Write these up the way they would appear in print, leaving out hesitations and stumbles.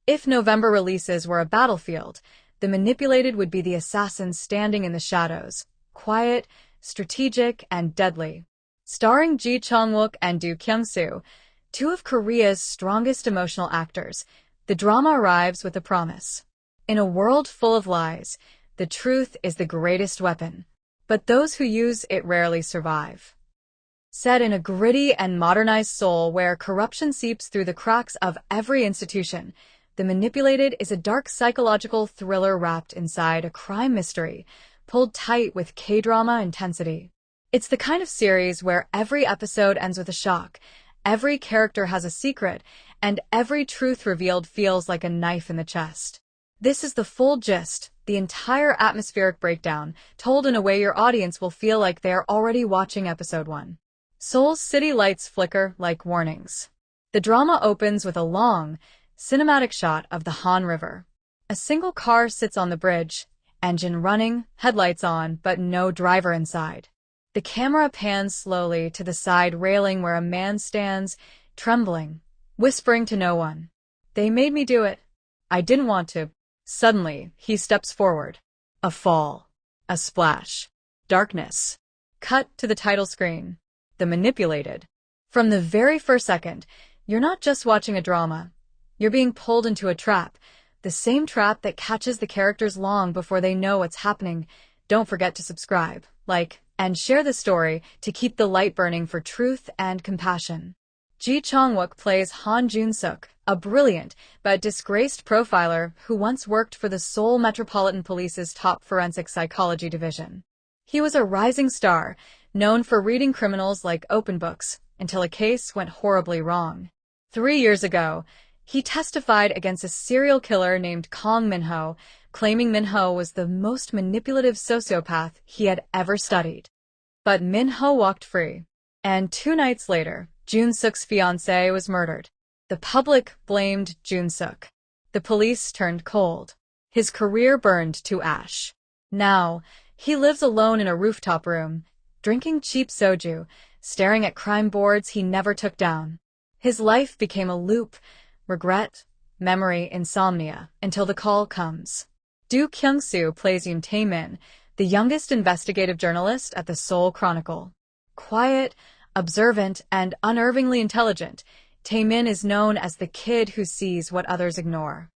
If November releases were a battlefield, The Manipulated would be the assassin standing in the shadows, quiet, strategic, and deadly. Starring Chang-wook and Kyung-soo, two of Korea's strongest emotional actors, the drama arrives with a promise. In a world full of lies, the truth is the greatest weapon, but those who use it rarely survive. Set in a gritty and modernized Seoul where corruption seeps through the cracks of every institution, The Manipulated is a dark psychological thriller wrapped inside a crime mystery, pulled tight with K-drama intensity. It's the kind of series where every episode ends with a shock, every character has a secret, and every truth revealed feels like a knife in the chest. This is the full gist, the entire atmospheric breakdown, told in a way your audience will feel like they're already watching episode 1. Seoul's city lights flicker like warnings. The drama opens with a long, cinematic shot of the Han River. A single car sits on the bridge, engine running, headlights on, but no driver inside. The camera pans slowly to the side railing where a man stands, trembling, whispering to no one. "They made me do it. I didn't want to." Suddenly, he steps forward. A fall. A splash. Darkness. Cut to the title screen. The Manipulated. From the very first second, you're not just watching a drama. You're being pulled into a trap. The same trap that catches the characters long before they know what's happening. Don't forget to subscribe, like, and share the story to keep the light burning for truth and compassion. Chang-wook plays Han Jun-suk, a brilliant but disgraced profiler who once worked for the Seoul Metropolitan Police's top forensic psychology division. He was a rising star, known for reading criminals like open books, until a case went horribly wrong. 3 years ago, he testified against a serial killer named Kang Min-ho, claiming Min-ho was the most manipulative sociopath he had ever studied. But Min-ho walked free, and 2 nights later, Jun-suk's fiancée was murdered. The public blamed Jun-suk. The police turned cold. His career burned to ash. Now, he lives alone in a rooftop room, drinking cheap soju, staring at crime boards he never took down. His life became a loop, regret, memory, insomnia, until the call comes. Kyung-soo plays Yoon Tae-min, the youngest investigative journalist at the Seoul Chronicle. Quiet, observant, and unnervingly intelligent, Tae-min is known as the kid who sees what others ignore.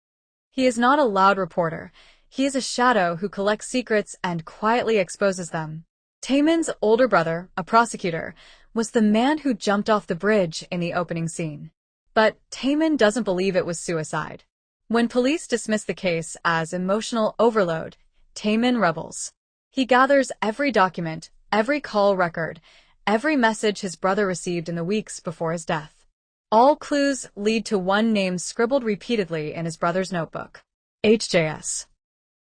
He is not a loud reporter. He is a shadow who collects secrets and quietly exposes them. Tae-min's older brother, a prosecutor, was the man who jumped off the bridge in the opening scene. But Tae-min doesn't believe it was suicide. When police dismiss the case as emotional overload, Tae-min rebels. He gathers every document, every call record, every message his brother received in the weeks before his death. All clues lead to one name scribbled repeatedly in his brother's notebook. HJS.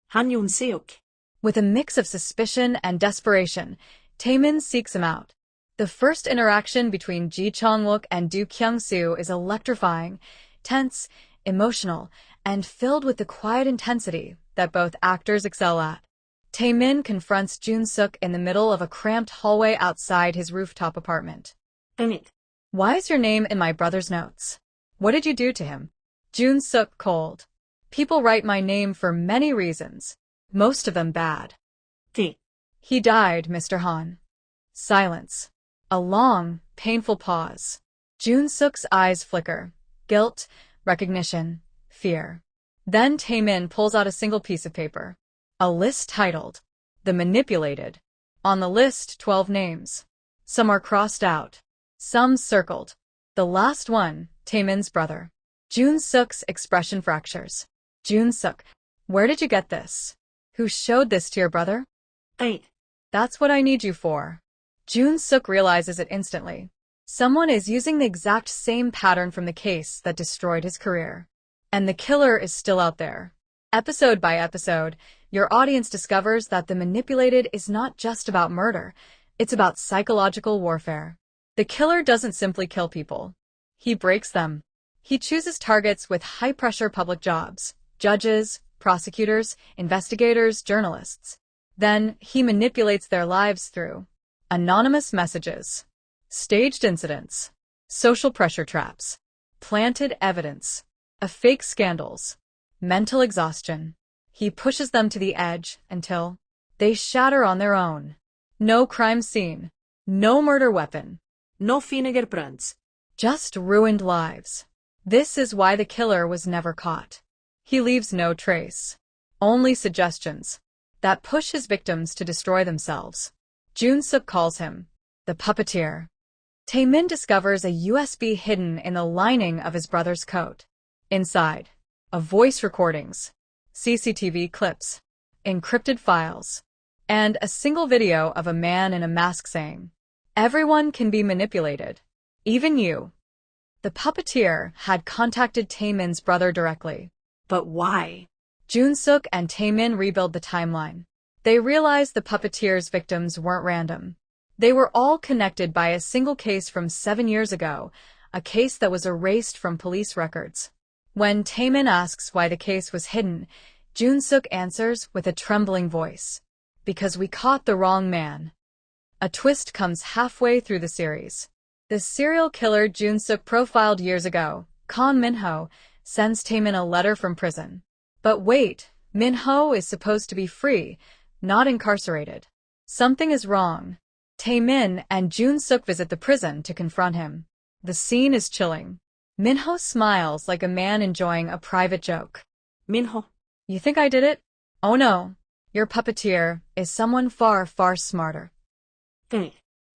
Han Yoon-seok. With a mix of suspicion and desperation, Tae-min seeks him out. The first interaction between Chang-wook and Kyung-soo is electrifying, tense, emotional, and filled with the quiet intensity that both actors excel at. Tae-min confronts Jun-suk in the middle of a cramped hallway outside his rooftop apartment. "Why is your name in my brother's notes? What did you do to him?" Jun-suk cold. "People write my name for many reasons, most of them bad." "He died, Mr. Han." Silence. A long, painful pause. Jun-suk's eyes flicker. Guilt, recognition, fear. Then Tae-min pulls out a single piece of paper. A list titled, The Manipulated. On the list, 12 names. Some are crossed out. Some circled. The last one, Tae-min's brother. Jun-suk's expression fractures. "Jun-suk, where did you get this? Who showed this to your brother?" "That's what I need you for." Jun-suk realizes it instantly. Someone is using the exact same pattern from the case that destroyed his career. And the killer is still out there. Episode by episode, your audience discovers that The Manipulated is not just about murder, it's about psychological warfare. The killer doesn't simply kill people. He breaks them. He chooses targets with high-pressure public jobs, judges, prosecutors, investigators, journalists. Then, he manipulates their lives through anonymous messages, staged incidents, social pressure traps, planted evidence. a fake scandals, mental exhaustion. He pushes them to the edge until they shatter on their own. No crime scene, no murder weapon, No fingerprints. just ruined lives. This is why the killer was never caught. He leaves no trace, only suggestions that push his victims to destroy themselves. Jun-suk calls him the puppeteer. Tae-min discovers a USB hidden in the lining of his brother's coat. Inside, a voice recordings, CCTV clips, encrypted files, and a single video of a man in a mask saying, "Everyone can be manipulated, even you." The puppeteer had contacted Tae-min's brother directly. But why? Jun-suk and Tae-min rebuild the timeline. They realize the puppeteer's victims weren't random. They were all connected by a single case from 7 years ago, a case that was erased from police records. When Tae-min asks why the case was hidden, Jun-suk answers with a trembling voice, "Because we caught the wrong man." A twist comes halfway through the series. The serial killer Jun-suk profiled years ago, Kang Min-ho, sends Tae-min a letter from prison. But wait, Min-ho is supposed to be free, not incarcerated. Something is wrong. Tae-min and Jun-suk visit the prison to confront him. The scene is chilling. Min-ho smiles like a man enjoying a private joke. Min-ho. "You think I did it? Oh no. Your puppeteer is someone far, far smarter." Eh.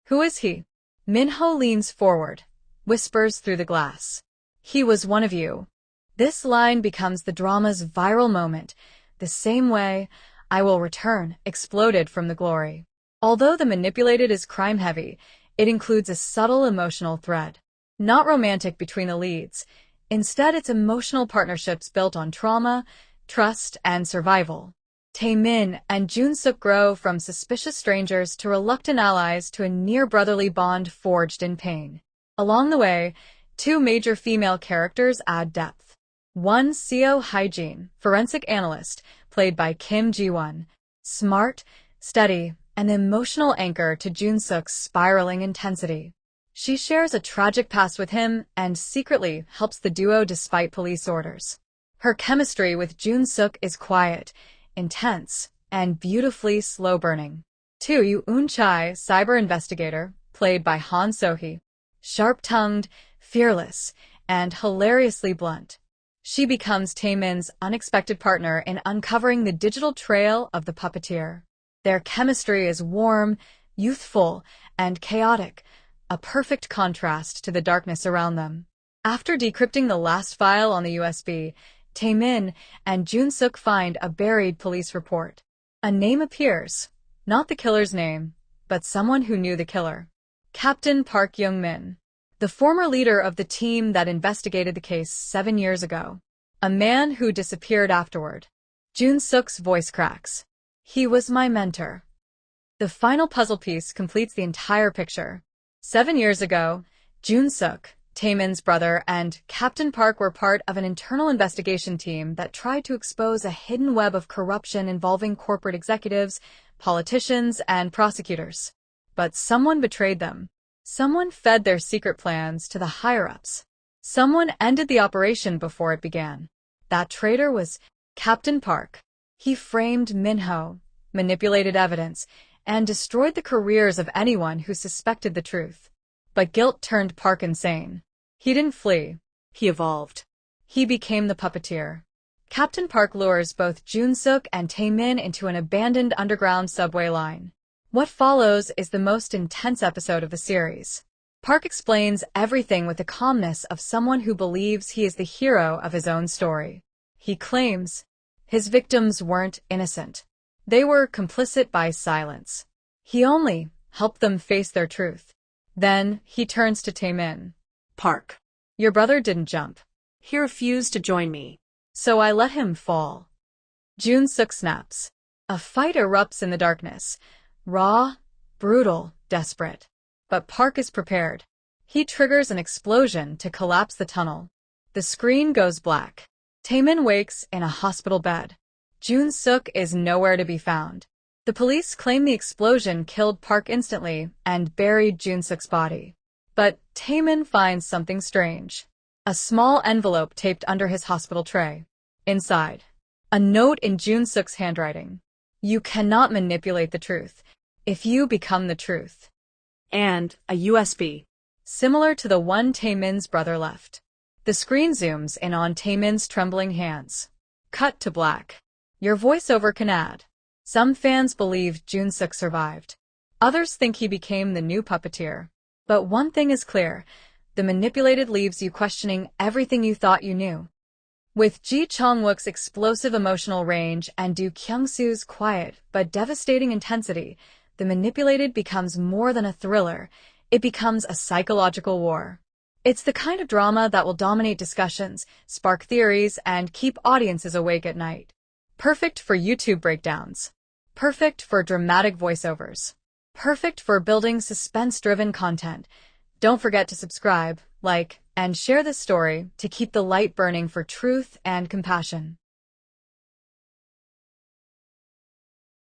"Who is he?" Min-ho leans forward, whispers through the glass. "He was one of you." This line becomes the drama's viral moment, the same way "I will return" exploded from the glory. Although The Manipulated is crime-heavy, it includes a subtle emotional thread. Not romantic between the leads. Instead, it's emotional partnerships built on trauma, trust, and survival. Tae-min and Jun-suk grow from suspicious strangers to reluctant allies to a near-brotherly bond forged in pain. Along the way, two major female characters add depth. One, Seo Hyejin, forensic analyst, played by Kim Ji-won, smart, steady, an emotional anchor to Jun-suk's spiraling intensity. She shares a tragic past with him and secretly helps the duo despite police orders. Her chemistry with Jun-suk is quiet, intense, and beautifully slow-burning. 2. Yoo Eun-chai, cyber investigator, played by Han So-hee, sharp-tongued, fearless, and hilariously blunt. She becomes Tae-min's unexpected partner in uncovering the digital trail of the puppeteer. Their chemistry is warm, youthful, and chaotic, a perfect contrast to the darkness around them. After decrypting the last file on the USB, Tae-min and Jun-suk find a buried police report. A name appears, not the killer's name, but someone who knew the killer. Captain Park Young-min, the former leader of the team that investigated the case 7 years ago. A man who disappeared afterward. Jun-suk's voice cracks. "He was my mentor." The final puzzle piece completes the entire picture. 7 years ago, Jun-suk, Tae-min's brother, and Captain Park were part of an internal investigation team that tried to expose a hidden web of corruption involving corporate executives, politicians, and prosecutors. But someone betrayed them. Someone fed their secret plans to the higher-ups. Someone ended the operation before it began. That traitor was Captain Park. He framed Min-ho, manipulated evidence, and destroyed the careers of anyone who suspected the truth. But guilt turned Park insane. He didn't flee. He evolved. He became the puppeteer. Captain Park lures both Jun-suk and Tae-min into an abandoned underground subway line. What follows is the most intense episode of the series. Park explains everything with the calmness of someone who believes he is the hero of his own story. He claims his victims weren't innocent. They were complicit by silence. He only helped them face their truth. Then he turns to Tae-min. Park. "Your brother didn't jump. He refused to join me. So I let him fall." Jun-suk snaps. A fight erupts in the darkness. Raw, brutal, desperate. But Park is prepared. He triggers an explosion to collapse the tunnel. The screen goes black. Tae-min wakes in a hospital bed. Jun-suk is nowhere to be found. The police claim the explosion killed Park instantly and buried Jun-suk's body. But Tae-min finds something strange. A small envelope taped under his hospital tray. Inside, a note in Jun-sook's handwriting. You cannot manipulate the truth. If you become the truth. And a USB. Similar to the one Taemin's brother left. The screen zooms in on Taemin's trembling hands. Cut to black. Your voiceover can add. Some fans believe Jun-sook survived. Others think he became the new puppeteer. But one thing is clear. The manipulated leaves you questioning everything you thought you knew. With Chang-wook's explosive emotional range and Kyung-soo's quiet but devastating intensity, the manipulated becomes more than a thriller. It becomes a psychological war. It's the kind of drama that will dominate discussions, spark theories, and keep audiences awake at night. Perfect for YouTube breakdowns. Perfect for dramatic voiceovers. Perfect for building suspense-driven content. Don't forget to subscribe, like, and share this story to keep the light burning for truth and compassion.